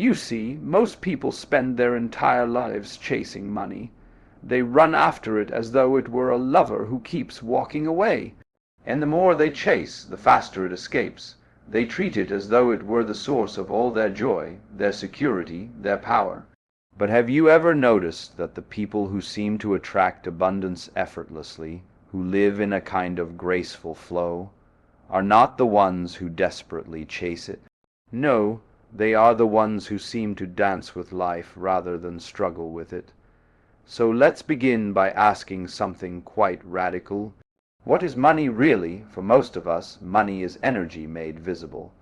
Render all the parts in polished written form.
You see, most people spend their entire lives chasing money. They run after it as though it were a lover who keeps walking away. And the more they chase, the faster it escapes. They treat it as though it were the source of all their joy, their security, their power. But have you ever noticed that the people who seem to attract abundance effortlessly, who live in a kind of graceful flow, are not the ones who desperately chase it? No, they are the ones who seem to dance with life rather than struggle with it. So let's begin by asking something quite radical. What is money really? For most of us, money is energy made visible.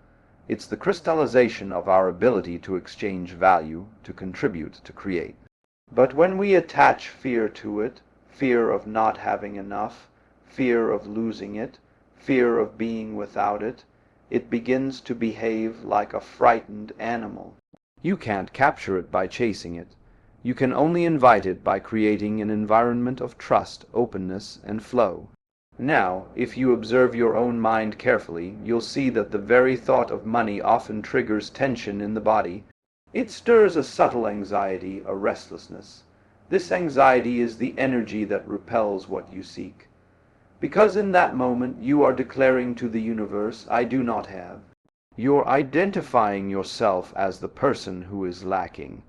It's the crystallization of our ability to exchange value, to contribute, to create. But when we attach fear to it, fear of not having enough, fear of losing it, fear of being without it, it begins to behave like a frightened animal. You can't capture it by chasing it. You can only invite it by creating an environment of trust, openness, and flow. Now, if you observe your own mind carefully, you'll see that the very thought of money often triggers tension in the body. It stirs a subtle anxiety, a restlessness. This anxiety is the energy that repels what you seek. Because in that moment you are declaring to the universe, I do not have. You're identifying yourself as the person who is lacking,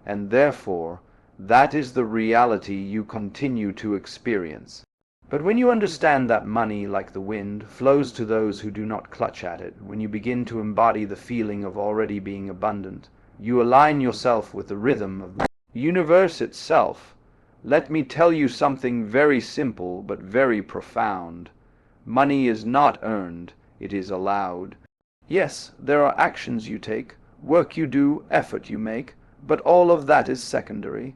and therefore that is the reality you continue to experience. But when you understand that money, like the wind, flows to those who do not clutch at it, when you begin to embody the feeling of already being abundant, you align yourself with the rhythm of the universe itself. Let me tell you something very simple but very profound. Money is not earned, it is allowed. Yes, there are actions you take, work you do, effort you make, but all of that is secondary.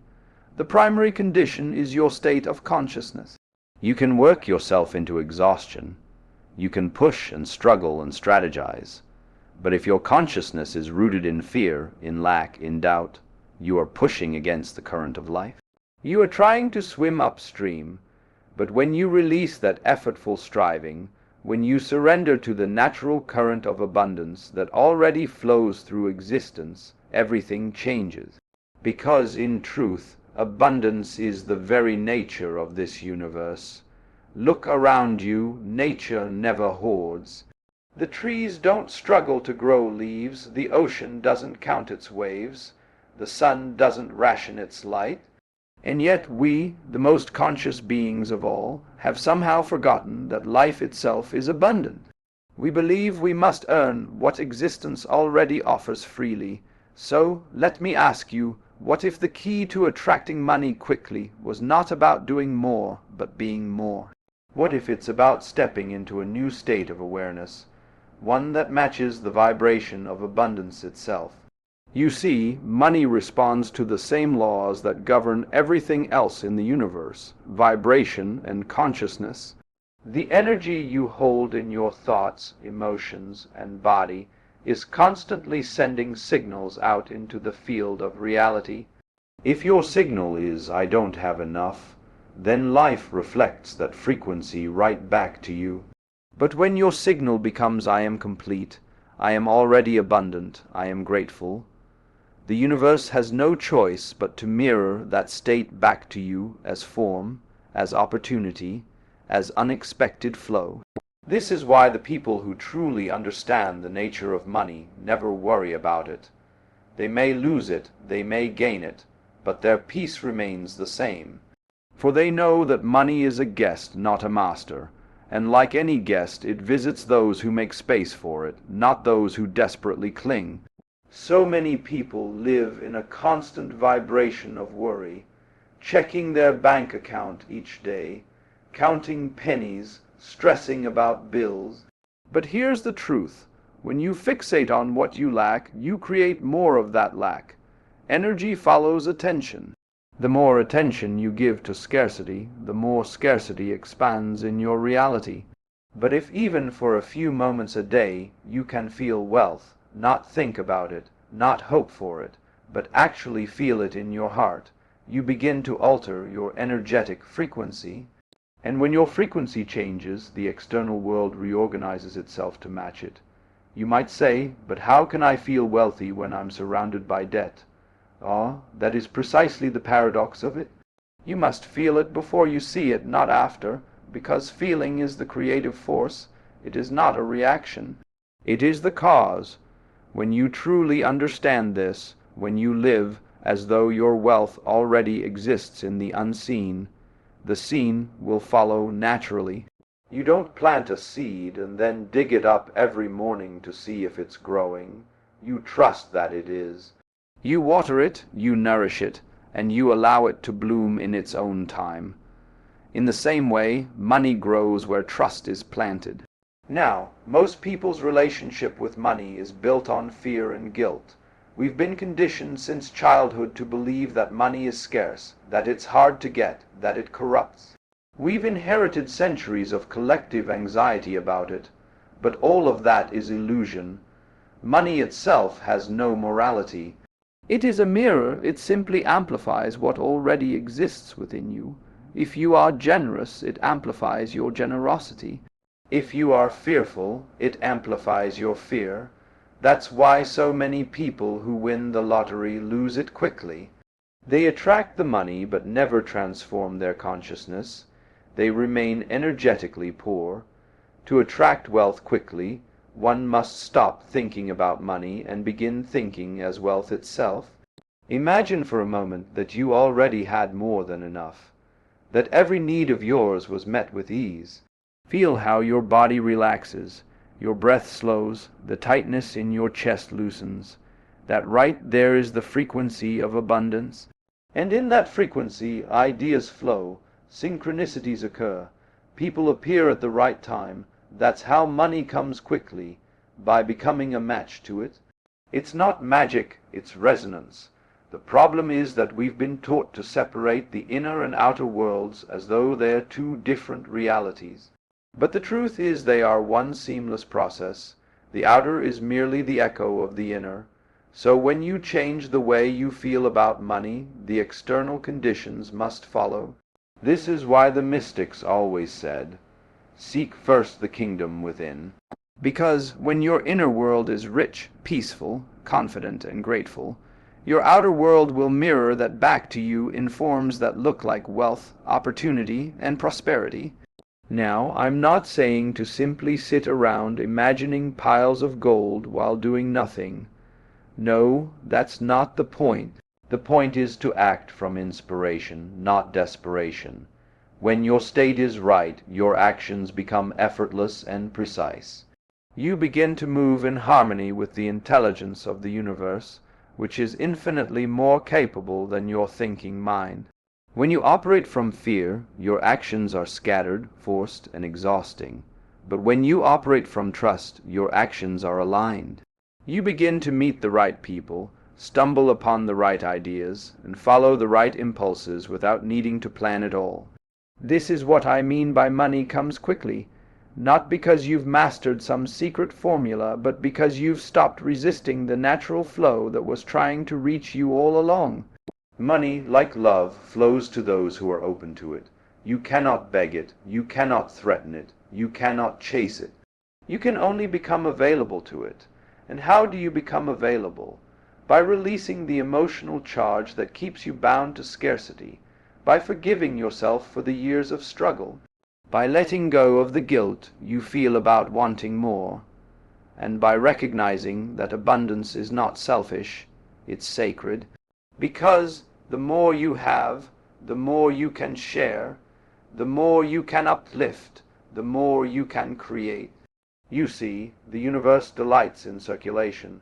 The primary condition is your state of consciousness. You can work yourself into exhaustion. You can push and struggle and strategize. But if your consciousness is rooted in fear, in lack, in doubt, you are pushing against the current of life. You are trying to swim upstream, but when you release that effortful striving, when you surrender to the natural current of abundance that already flows through existence, everything changes. Because in truth, abundance is the very nature of this universe. Look around you, nature never hoards. The trees don't struggle to grow leaves, the ocean doesn't count its waves, the sun doesn't ration its light. And yet we, the most conscious beings of all, have somehow forgotten that life itself is abundant. We believe we must earn what existence already offers freely. So, let me ask you, what if the key to attracting money quickly was not about doing more, but being more? What if it's about stepping into a new state of awareness, one that matches the vibration of abundance itself? You see, money responds to the same laws that govern everything else in the universe, vibration and consciousness. The energy you hold in your thoughts, emotions, and body is constantly sending signals out into the field of reality. If your signal is, I don't have enough, then life reflects that frequency right back to you. But when your signal becomes, I am complete, I am already abundant, I am grateful, the universe has no choice but to mirror that state back to you as form, as opportunity, as unexpected flow. This is why the people who truly understand the nature of money never worry about it. They may lose it, they may gain it, but their peace remains the same. For they know that money is a guest, not a master, and like any guest it visits those who make space for it, not those who desperately cling. So many people live in a constant vibration of worry, checking their bank account each day, counting pennies, stressing about bills. But here's the truth. When you fixate on what you lack, you create more of that lack. Energy follows attention. The more attention you give to scarcity, the more scarcity expands in your reality. But if even for a few moments a day you can feel wealth, not think about it, not hope for it, but actually feel it in your heart, you begin to alter your energetic frequency. And when your frequency changes, the external world reorganizes itself to match it. You might say, but how can I feel wealthy when I'm surrounded by debt? Ah, that is precisely the paradox of it. You must feel it before you see it, not after, because feeling is the creative force. It is not a reaction. It is the cause. When you truly understand this, when you live as though your wealth already exists in the unseen, the seen will follow naturally. You don't plant a seed and then dig it up every morning to see if it's growing. You trust that it is. You water it, you nourish it, and you allow it to bloom in its own time. In the same way, money grows where trust is planted. Now, most people's relationship with money is built on fear and guilt. We've been conditioned since childhood to believe that money is scarce, that it's hard to get, that it corrupts. We've inherited centuries of collective anxiety about it, but all of that is illusion. Money itself has no morality. It is a mirror. It simply amplifies what already exists within you. If you are generous, it amplifies your generosity. If you are fearful, it amplifies your fear. That's why so many people who win the lottery lose it quickly. They attract the money but never transform their consciousness. They remain energetically poor. To attract wealth quickly, one must stop thinking about money and begin thinking as wealth itself. Imagine for a moment that you already had more than enough, that every need of yours was met with ease. Feel how your body relaxes, your breath slows, the tightness in your chest loosens. That right there is the frequency of abundance. And in that frequency, ideas flow, synchronicities occur, people appear at the right time. That's how money comes quickly, by becoming a match to it. It's not magic, it's resonance. The problem is that we've been taught to separate the inner and outer worlds as though they're two different realities. But the truth is they are one seamless process. The outer is merely the echo of the inner. So when you change the way you feel about money, the external conditions must follow. This is why the mystics always said, "Seek first the kingdom within." Because when your inner world is rich, peaceful, confident, and grateful, your outer world will mirror that back to you in forms that look like wealth, opportunity, and prosperity. Now, I'm not saying to simply sit around imagining piles of gold while doing nothing. No, that's not the point. The point is to act from inspiration, not desperation. When your state is right, your actions become effortless and precise. You begin to move in harmony with the intelligence of the universe, which is infinitely more capable than your thinking mind. When you operate from fear, your actions are scattered, forced, and exhausting. But when you operate from trust, your actions are aligned. You begin to meet the right people, stumble upon the right ideas, and follow the right impulses without needing to plan at all. This is what I mean by money comes quickly, not because you've mastered some secret formula, but because you've stopped resisting the natural flow that was trying to reach you all along. Money, like love, flows to those who are open to it. You cannot beg it, you cannot threaten it, you cannot chase it. You can only become available to it. And how do you become available? By releasing the emotional charge that keeps you bound to scarcity, by forgiving yourself for the years of struggle, by letting go of the guilt you feel about wanting more, and by recognizing that abundance is not selfish, it's sacred. Because the more you have, the more you can share, the more you can uplift, the more you can create. You see, the universe delights in circulation.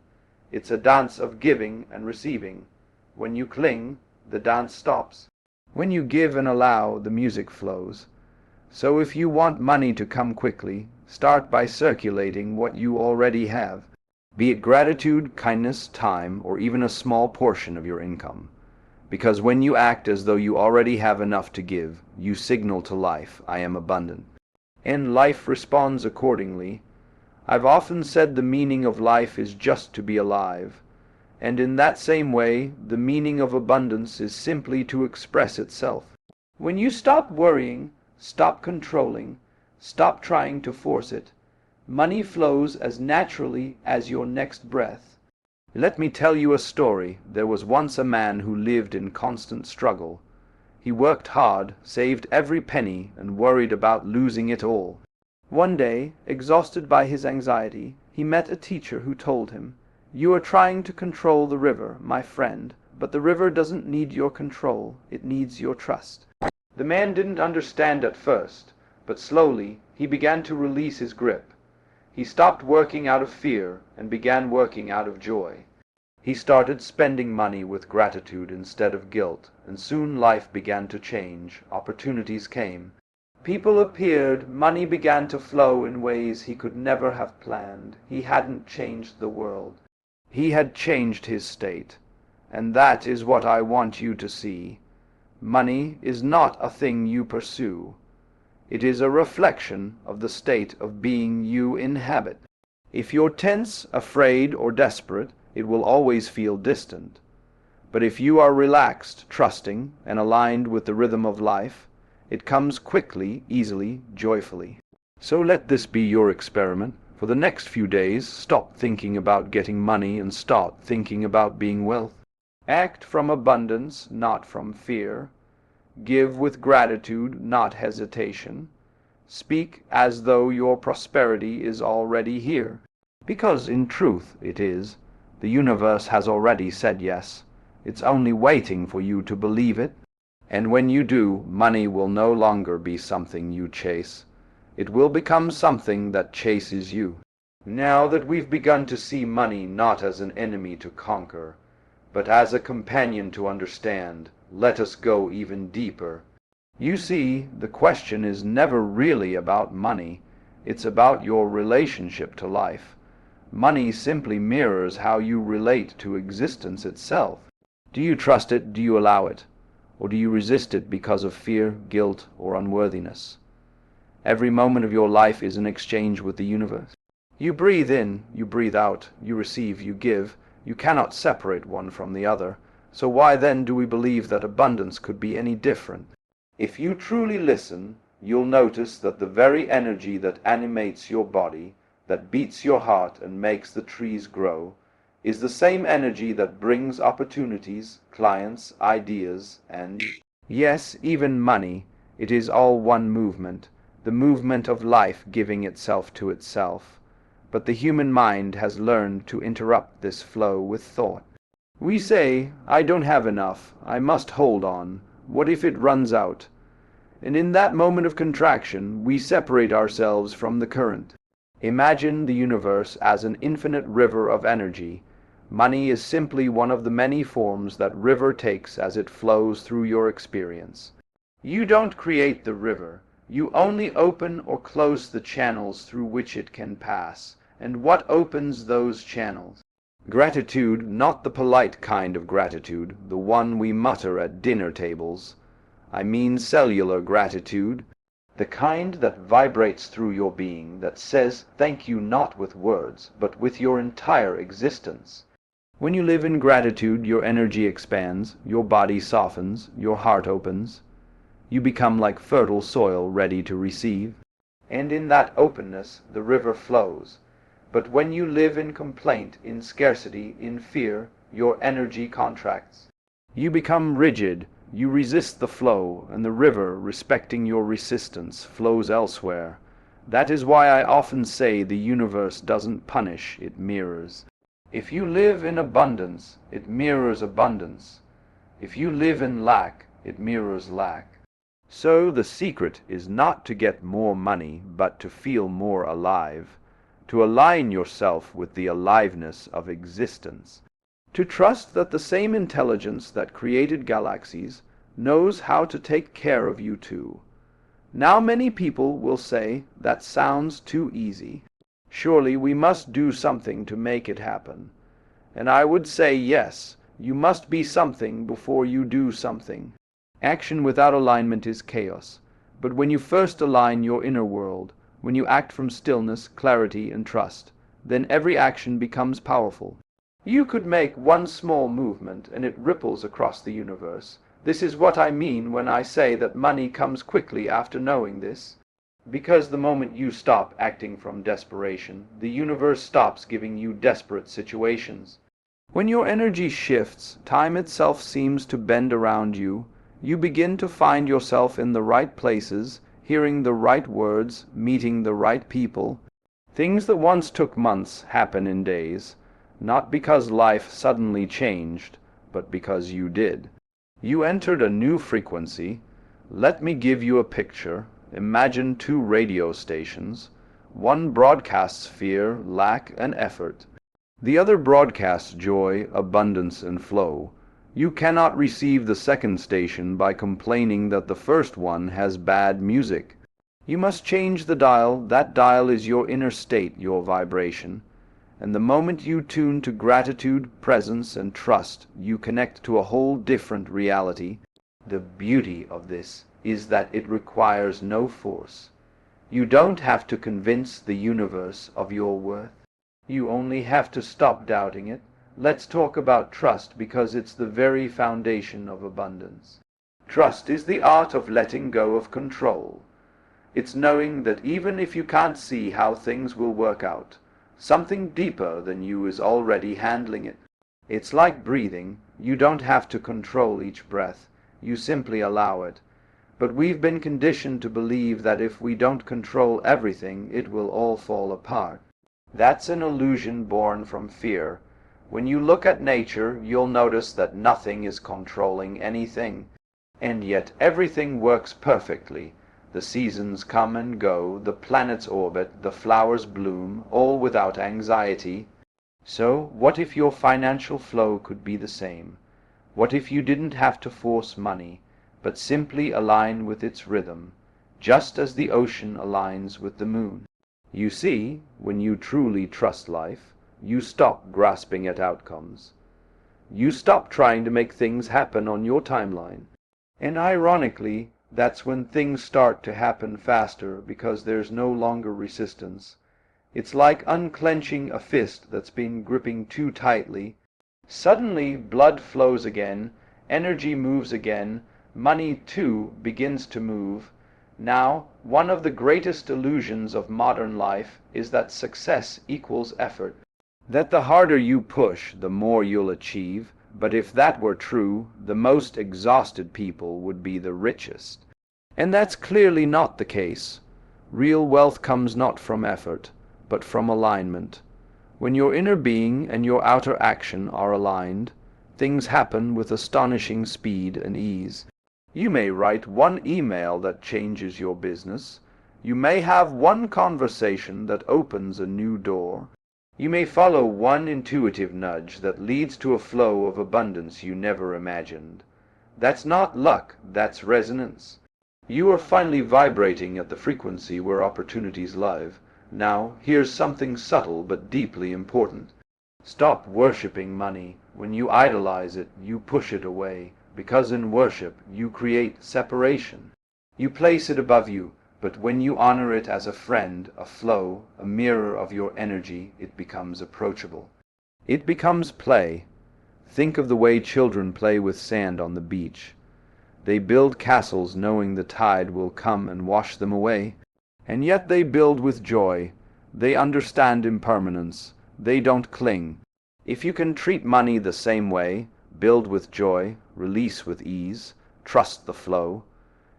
It's a dance of giving and receiving. When you cling, the dance stops. When you give and allow, the music flows. So if you want money to come quickly, start by circulating what you already have. Be it gratitude, kindness, time, or even a small portion of your income. Because when you act as though you already have enough to give, you signal to life, "I am abundant." And life responds accordingly. I've often said the meaning of life is just to be alive. And in that same way, the meaning of abundance is simply to express itself. When you stop worrying, stop controlling, stop trying to force it, Money flows as naturally as your next breath. Let me tell you a story. There was once a man who lived in constant struggle. He worked hard, saved every penny, and worried about losing it all. One day, exhausted by his anxiety, he met a teacher who told him, "You are trying to control the river, my friend, but the river doesn't need your control, it needs your trust." The man didn't understand at first, but slowly he began to release his grip. He stopped working out of fear and began working out of joy. He started spending money with gratitude instead of guilt, and soon life began to change. Opportunities came. People appeared, money began to flow in ways he could never have planned. He hadn't changed the world. He had changed his state. And that is what I want you to see. Money is not a thing you pursue. It is a reflection of the state of being you inhabit. If you're tense, afraid, or desperate, it will always feel distant. But if you are relaxed, trusting, and aligned with the rhythm of life, it comes quickly, easily, joyfully. So let this be your experiment. For the next few days, stop thinking about getting money and start thinking about being wealthy. Act from abundance, not from fear. Give with gratitude, not hesitation. Speak as though your prosperity is already here, because in truth it is. The universe has already said yes. It's only waiting for you to believe it. And when you do, money will no longer be something you chase. It will become something that chases you. Now that we've begun to see money not as an enemy to conquer, but as a companion to understand, let us go even deeper. You see, the question is never really about money. It's about your relationship to life. Money simply mirrors how you relate to existence itself. Do you trust it? Do you allow it? Or do you resist it because of fear, guilt, or unworthiness? Every moment of your life is an exchange with the universe. You breathe in, you breathe out, you receive, you give. You cannot separate one from the other. So why then do we believe that abundance could be any different? If you truly listen, you'll notice that the very energy that animates your body, that beats your heart and makes the trees grow, is the same energy that brings opportunities, clients, ideas, and, yes, even money. It is all one movement, the movement of life giving itself to itself. But the human mind has learned to interrupt this flow with thought. We say, "I don't have enough, I must hold on. What if it runs out?" And in that moment of contraction, we separate ourselves from the current. Imagine the universe as an infinite river of energy. Money is simply one of the many forms that river takes as it flows through your experience. You don't create the river. You only open or close the channels through which it can pass. And what opens those channels? Gratitude, not the polite kind of gratitude, the one we mutter at dinner tables. I mean cellular gratitude, the kind that vibrates through your being, that says thank you not with words, but with your entire existence. When you live in gratitude, your energy expands, your body softens, your heart opens. You become like fertile soil ready to receive. And in that openness, the river flows. But when you live in complaint, in scarcity, in fear, your energy contracts. You become rigid, you resist the flow, and the river, respecting your resistance, flows elsewhere. That is why I often say the universe doesn't punish, it mirrors. If you live in abundance, it mirrors abundance. If you live in lack, it mirrors lack. So the secret is not to get more money, but to feel more alive. To align yourself with the aliveness of existence, to trust that the same intelligence that created galaxies knows how to take care of you too. Now many people will say, that sounds too easy. Surely we must do something to make it happen. And I would say yes, you must be something before you do something. Action without alignment is chaos. But when you first align your inner world, when you act from stillness, clarity, and trust, then every action becomes powerful. You could make one small movement, and it ripples across the universe. This is what I mean when I say that money comes quickly after knowing this. Because the moment you stop acting from desperation, the universe stops giving you desperate situations. When your energy shifts, time itself seems to bend around you. You begin to find yourself in the right places, hearing the right words, meeting the right people. Things that once took months happen in days, not because life suddenly changed, but because you did. You entered a new frequency. Let me give you a picture. Imagine two radio stations. One broadcasts fear, lack, and effort. The other broadcasts joy, abundance, and flow. You cannot receive the second station by complaining that the first one has bad music. You must change the dial. That dial is your inner state, your vibration. And the moment you tune to gratitude, presence, and trust, you connect to a whole different reality. The beauty of this is that it requires no force. You don't have to convince the universe of your worth. You only have to stop doubting it. Let's talk about trust, because it's the very foundation of abundance. Trust is the art of letting go of control. It's knowing that even if you can't see how things will work out, something deeper than you is already handling it. It's like breathing. You don't have to control each breath. You simply allow it. But we've been conditioned to believe that if we don't control everything, it will all fall apart. That's an illusion born from fear. When you look at nature, you'll notice that nothing is controlling anything. And yet everything works perfectly. The seasons come and go, the planets orbit, the flowers bloom, all without anxiety. So, what if your financial flow could be the same? What if you didn't have to force money, but simply align with its rhythm, just as the ocean aligns with the moon? You see, when you truly trust life, you stop grasping at outcomes. You stop trying to make things happen on your timeline. And ironically, that's when things start to happen faster, because there's no longer resistance. It's like unclenching a fist that's been gripping too tightly. Suddenly blood flows again, energy moves again, money too begins to move. Now, one of the greatest illusions of modern life is that success equals effort, that the harder you push, the more you'll achieve. But if that were true, the most exhausted people would be the richest. And that's clearly not the case. Real wealth comes not from effort, but from alignment. When your inner being and your outer action are aligned, things happen with astonishing speed and ease. You may write one email that changes your business. You may have one conversation that opens a new door. You may follow one intuitive nudge that leads to a flow of abundance you never imagined. That's not luck, that's resonance. You are finally vibrating at the frequency where opportunities live. Now, here's something subtle but deeply important. Stop worshipping money. When you idolize it, you push it away, because in worship you create separation. You place it above you. But when you honor it as a friend, a flow, a mirror of your energy, it becomes approachable. It becomes play. Think of the way children play with sand on the beach. They build castles knowing the tide will come and wash them away. And yet they build with joy. They understand impermanence. They don't cling. If you can treat money the same way, build with joy, release with ease, trust the flow,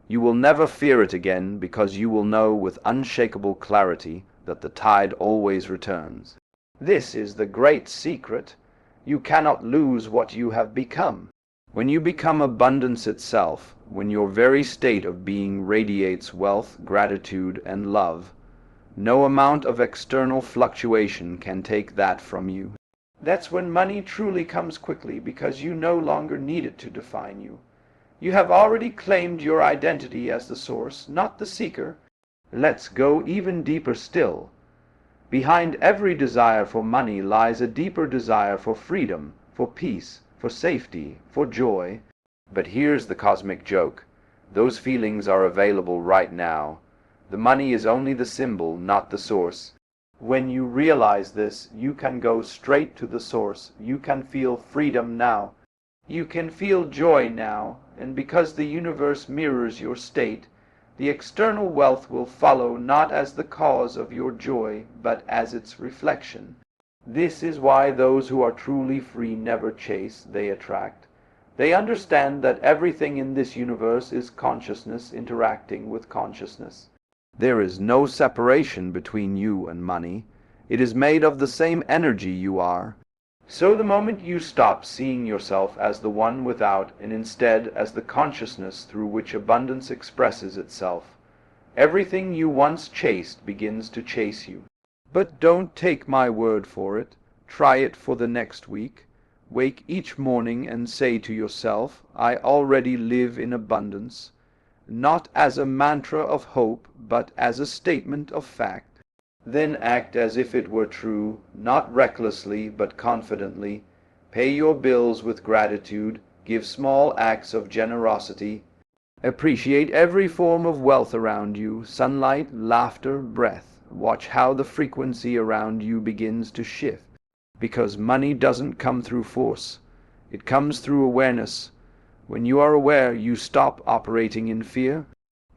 you will never fear it again, because you will know with unshakable clarity that the tide always returns. This is the great secret. You cannot lose what you have become. When you become abundance itself, when your very state of being radiates wealth, gratitude, and love, no amount of external fluctuation can take that from you. That's when money truly comes quickly, because you no longer need it to define you. You have already claimed your identity as the source, not the seeker. Let's go even deeper still. Behind every desire for money lies a deeper desire for freedom, for peace, for safety, for joy. But here's the cosmic joke. Those feelings are available right now. The money is only the symbol, not the source. When you realize this, you can go straight to the source. You can feel freedom now. You can feel joy now, and because the universe mirrors your state, The external wealth will follow not as the cause of your joy, but as its reflection. This is why those who are truly free never chase, they attract. They understand that everything in this universe is consciousness interacting with consciousness. There is no separation between you and money. It is made of the same energy you are. So the moment you stop seeing yourself as the one without, and instead as the consciousness through which abundance expresses itself, everything you once chased begins to chase you. But don't take my word for it. Try it for the next week. Wake each morning and say to yourself, I already live in abundance, not as a mantra of hope, but as a statement of fact. Then act as if it were true, not recklessly but confidently. Pay your bills with gratitude, give small acts of generosity. Appreciate every form of wealth around you, sunlight, laughter, breath. Watch how the frequency around you begins to shift. Because money doesn't come through force. It comes through awareness. When you are aware, you stop operating in fear.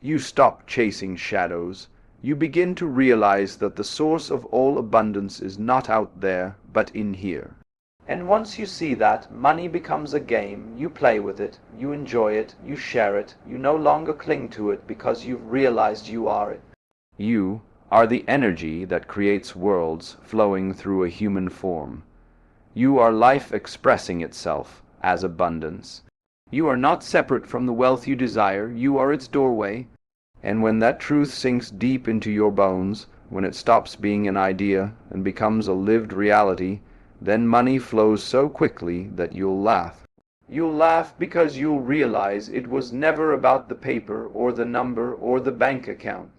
You stop chasing shadows. You begin to realize that the source of all abundance is not out there, but in here. And once you see that, money becomes a game. You play with it, you enjoy it, you share it. You no longer cling to it because you've realized you are it. You are the energy that creates worlds flowing through a human form. You are life expressing itself as abundance. You are not separate from the wealth you desire. You are its doorway. And when that truth sinks deep into your bones, when it stops being an idea and becomes a lived reality, then money flows so quickly that you'll laugh. You'll laugh because you'll realize it was never about the paper or the number or the bank account.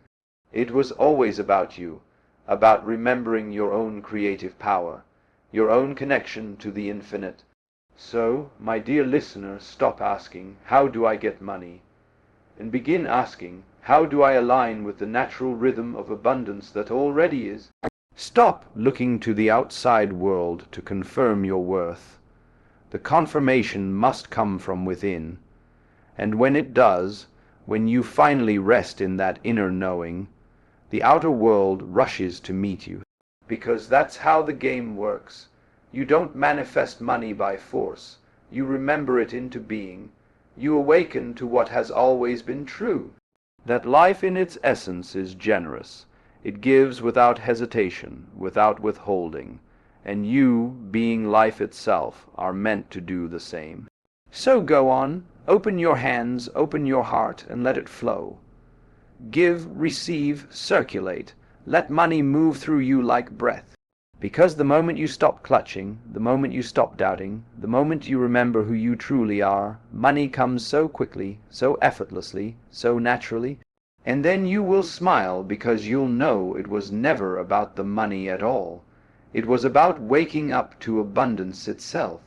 It was always about you, about remembering your own creative power, your own connection to the infinite. So, my dear listener, stop asking, how do I get money? And begin asking, how do I align with the natural rhythm of abundance that already is? Stop looking to the outside world to confirm your worth. The confirmation must come from within. And when it does, when you finally rest in that inner knowing, the outer world rushes to meet you. Because that's how the game works. You don't manifest money by force. You remember it into being. You awaken to what has always been true. That life in its essence is generous. It gives without hesitation, without withholding. And you, being life itself, are meant to do the same. So go on, open your hands, open your heart, and let it flow. Give, receive, circulate. Let money move through you like breath. Because the moment you stop clutching, the moment you stop doubting, the moment you remember who you truly are, money comes so quickly, so effortlessly, so naturally, and then you will smile because you'll know it was never about the money at all. It was about waking up to abundance itself.